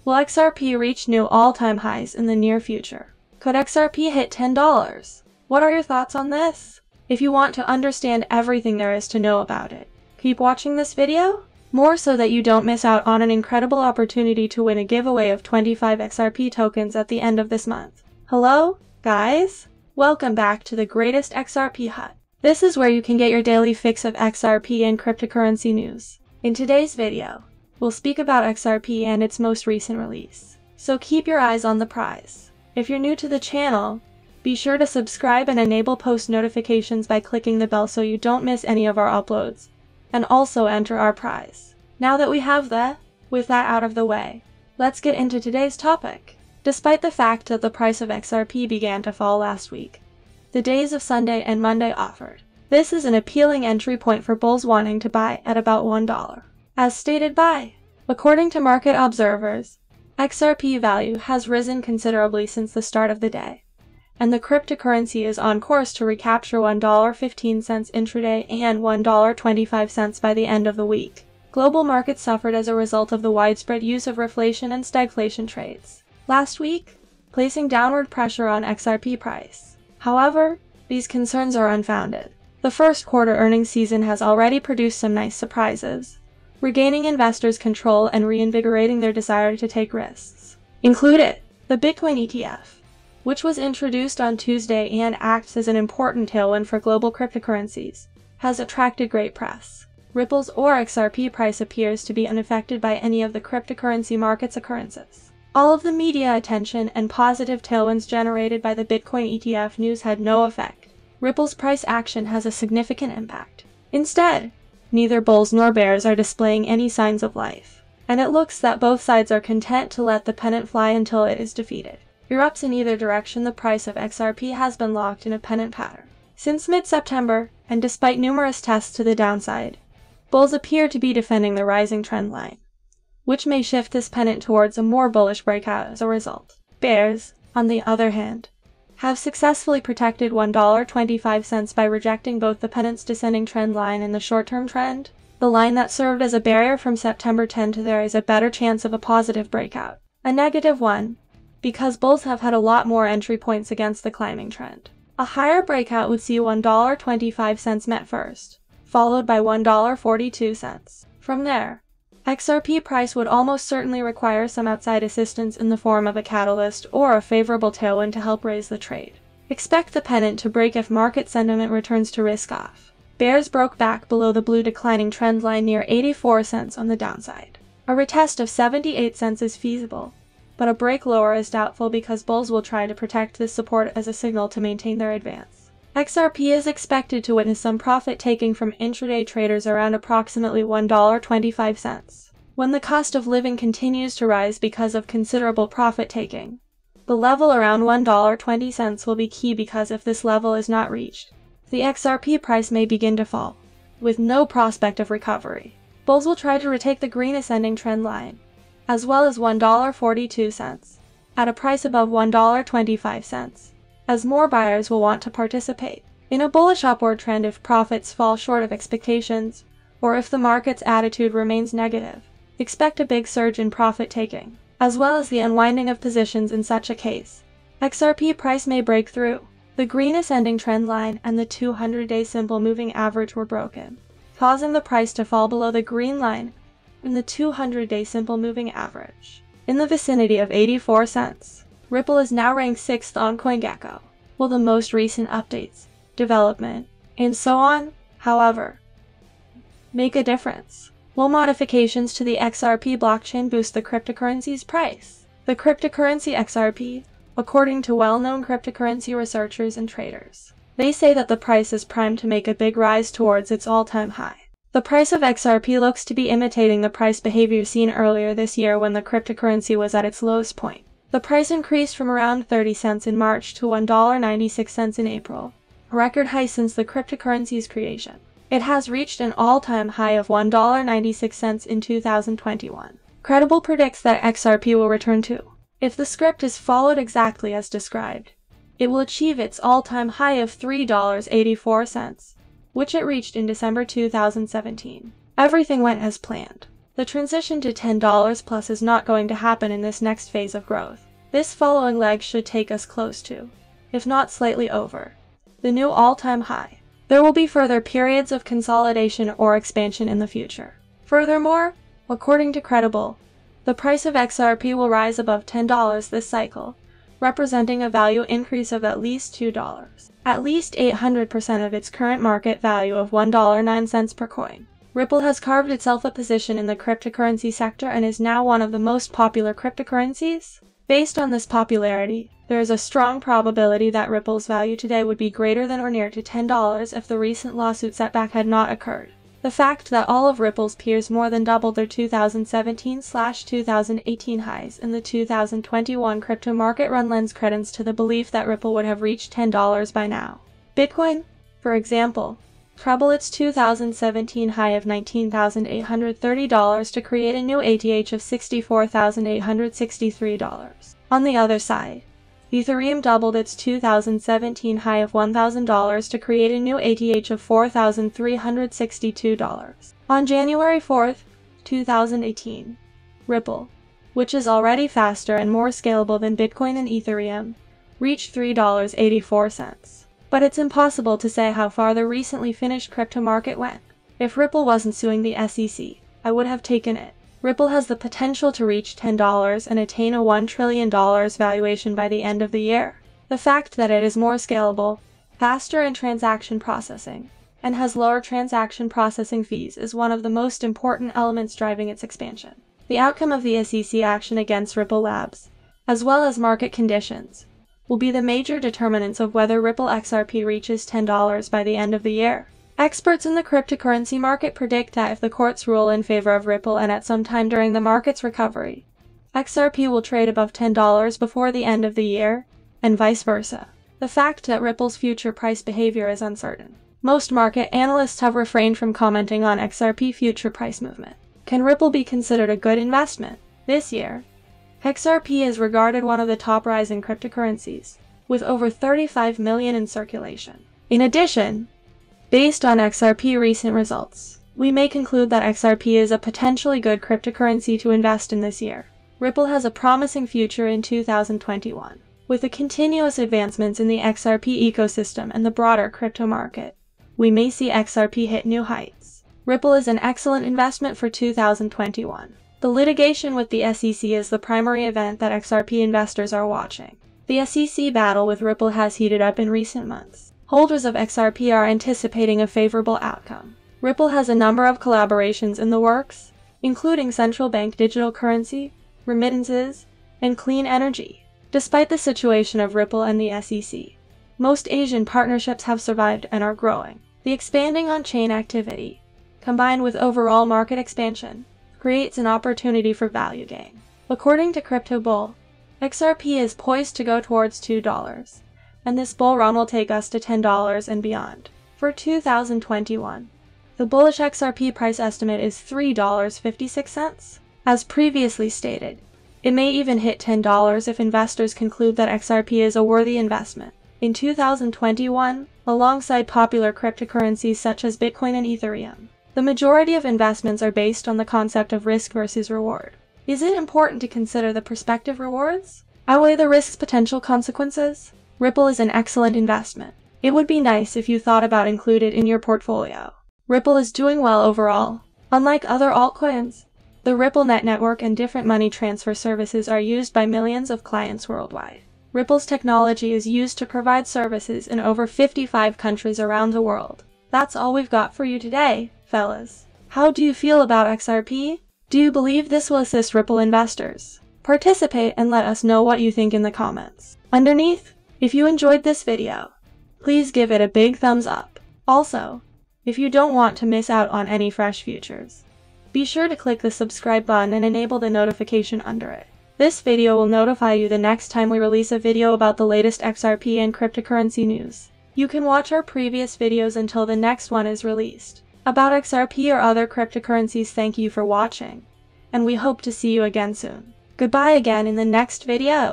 Will XRP reach new all-time highs in the near future? Could XRP hit $10? What are your thoughts on this? If you want to understand everything there is to know about it, keep watching this video, more so that you don't miss out on an incredible opportunity to win a giveaway of 25 XRP tokens at the end of this month. Hello, guys! Welcome back to the greatest XRP hut. This is where you can get your daily fix of XRP and cryptocurrency news. In today's video, we'll speak about XRP and its most recent release. So keep your eyes on the prize. If you're new to the channel, be sure to subscribe and enable post notifications by clicking the bell so you don't miss any of our uploads, and also enter our prize. Now that we have that out of the way, let's get into today's topic. Despite the fact that the price of XRP began to fall last week, the days of Sunday and Monday offered. This is an appealing entry point for bulls wanting to buy at about $1. As stated by, according to market observers, XRP value has risen considerably since the start of the day, and the cryptocurrency is on course to recapture $1.15 intraday and $1.25 by the end of the week. Global markets suffered as a result of the widespread use of reflation and stagflation trades last week, placing downward pressure on XRP price. However, these concerns are unfounded. The first quarter earnings season has already produced some nice surprises, regaining investors' control and reinvigorating their desire to take risks. Included the Bitcoin ETF, which was introduced on Tuesday and acts as an important tailwind for global cryptocurrencies, has attracted great press. Ripple's or XRP price appears to be unaffected by any of the cryptocurrency market's occurrences. All of the media attention and positive tailwinds generated by the Bitcoin ETF news had no effect. Ripple's price action has a significant impact. Instead, neither bulls nor bears are displaying any signs of life, and it looks that both sides are content to let the pennant fly until it is defeated. Erupts in either direction, the price of XRP has been locked in a pennant pattern since mid-September, and despite numerous tests to the downside, bulls appear to be defending the rising trend line, which may shift this pennant towards a more bullish breakout as a result. Bears, on the other hand, have successfully protected $1.25 by rejecting both the pennant's descending trend line and the short-term trend. The line that served as a barrier from September 10 to there is a better chance of a positive breakout. A negative one, because bulls have had a lot more entry points against the climbing trend. A higher breakout would see $1.25 met first, followed by $1.42. From there, XRP price would almost certainly require some outside assistance in the form of a catalyst or a favorable tailwind to help raise the trade. Expect the pennant to break if market sentiment returns to risk-off. Bears broke back below the blue declining trend line near 84 cents on the downside. A retest of 78 cents is feasible, but a break lower is doubtful because bulls will try to protect this support as a signal to maintain their advance. XRP is expected to witness some profit-taking from intraday traders around approximately $1.25. When the cost of living continues to rise because of considerable profit-taking, the level around $1.20 will be key because if this level is not reached, the XRP price may begin to fall, with no prospect of recovery. Bulls will try to retake the green ascending trend line, as well as $1.42, at a price above $1.25, as more buyers will want to participate in a bullish upward trend if profits fall short of expectations, or if the market's attitude remains negative. Expect a big surge in profit-taking, as well as the unwinding of positions in such a case. XRP price may break through. The green ascending trend line and the 200-day simple moving average were broken, causing the price to fall below the green line and the 200-day simple moving average, in the vicinity of 84 cents. Ripple is now ranked 6th on CoinGecko. Will the most recent updates, development, and so on, however, make a difference? Will modifications to the XRP blockchain boost the cryptocurrency's price? The cryptocurrency XRP, according to well-known cryptocurrency researchers and traders, they say that the price is primed to make a big rise towards its all-time high. The price of XRP looks to be imitating the price behavior seen earlier this year when the cryptocurrency was at its lowest point. The price increased from around 30 cents in March to $1.96 in April, a record high since the cryptocurrency's creation. It has reached an all-time high of $1.96 in 2021. Credible predicts that XRP will return to, if the script is followed exactly as described, it will achieve its all-time high of $3.84, which it reached in December 2017. Everything went as planned. The transition to $10 plus is not going to happen in this next phase of growth. This following leg should take us close to, if not slightly over, the new all-time high. There will be further periods of consolidation or expansion in the future. Furthermore, according to Credible, the price of XRP will rise above $10 this cycle, representing a value increase of at least $2, at least 800% of its current market value of $1.09 per coin. Ripple has carved itself a position in the cryptocurrency sector and is now one of the most popular cryptocurrencies. Based on this popularity, there is a strong probability that Ripple's value today would be greater than or near to $10 if the recent lawsuit setback had not occurred. The fact that all of Ripple's peers more than doubled their 2017/2018 highs in the 2021 crypto market run lends credence to the belief that Ripple would have reached $10 by now. Bitcoin, for example, trebled its 2017 high of $19,830 to create a new ATH of $64,863. On the other side, Ethereum doubled its 2017 high of $1,000 to create a new ATH of $4,362. On January 4, 2018, Ripple, which is already faster and more scalable than Bitcoin and Ethereum, reached $3.84. But it's impossible to say how far the recently finished crypto market went. If Ripple wasn't suing the SEC, I would have taken it. Ripple has the potential to reach $10 and attain a $1 trillion valuation by the end of the year. The fact that it is more scalable, faster in transaction processing, and has lower transaction processing fees is one of the most important elements driving its expansion. The outcome of the SEC action against Ripple Labs, as well as market conditions, will be the major determinants of whether Ripple XRP reaches $10 by the end of the year. Experts in the cryptocurrency market predict that if the courts rule in favor of Ripple and at some time during the market's recovery, XRP will trade above $10 before the end of the year, and vice versa. The fact that Ripple's future price behavior is uncertain. Most market analysts have refrained from commenting on XRP future price movement. Can Ripple be considered a good investment? This year, XRP is regarded one of the top rising cryptocurrencies, with over 35 million in circulation. In addition, based on XRP recent results, we may conclude that XRP is a potentially good cryptocurrency to invest in this year. Ripple has a promising future in 2021. With the continuous advancements in the XRP ecosystem and the broader crypto market, we may see XRP hit new heights. Ripple is an excellent investment for 2021. The litigation with the SEC is the primary event that XRP investors are watching. The SEC battle with Ripple has heated up in recent months. Holders of XRP are anticipating a favorable outcome. Ripple has a number of collaborations in the works, including central bank digital currency, remittances, and clean energy. Despite the situation of Ripple and the SEC, most Asian partnerships have survived and are growing. The expanding on-chain activity, combined with overall market expansion, creates an opportunity for value gain. According to Crypto Bull, XRP is poised to go towards $2, and this bull run will take us to $10 and beyond. For 2021, the bullish XRP price estimate is $3.56. As previously stated, it may even hit $10 if investors conclude that XRP is a worthy investment. In 2021, alongside popular cryptocurrencies such as Bitcoin and Ethereum, the majority of investments are based on the concept of risk versus reward. Is it important to consider the prospective rewards? Outweigh the risk's potential consequences? Ripple is an excellent investment. It would be nice if you thought about including it in your portfolio. Ripple is doing well overall. Unlike other altcoins, the RippleNet network and different money transfer services are used by millions of clients worldwide. Ripple's technology is used to provide services in over 55 countries around the world. That's all we've got for you today, fellas. How do you feel about XRP? Do you believe this will assist Ripple investors? Participate and let us know what you think in the comments. Underneath, if you enjoyed this video, please give it a big thumbs up. Also, if you don't want to miss out on any fresh futures, be sure to click the subscribe button and enable the notification under it. This video will notify you the next time we release a video about the latest XRP and cryptocurrency news. You can watch our previous videos until the next one is released. About XRP or other cryptocurrencies, thank you for watching, and we hope to see you again soon. Goodbye again in the next video.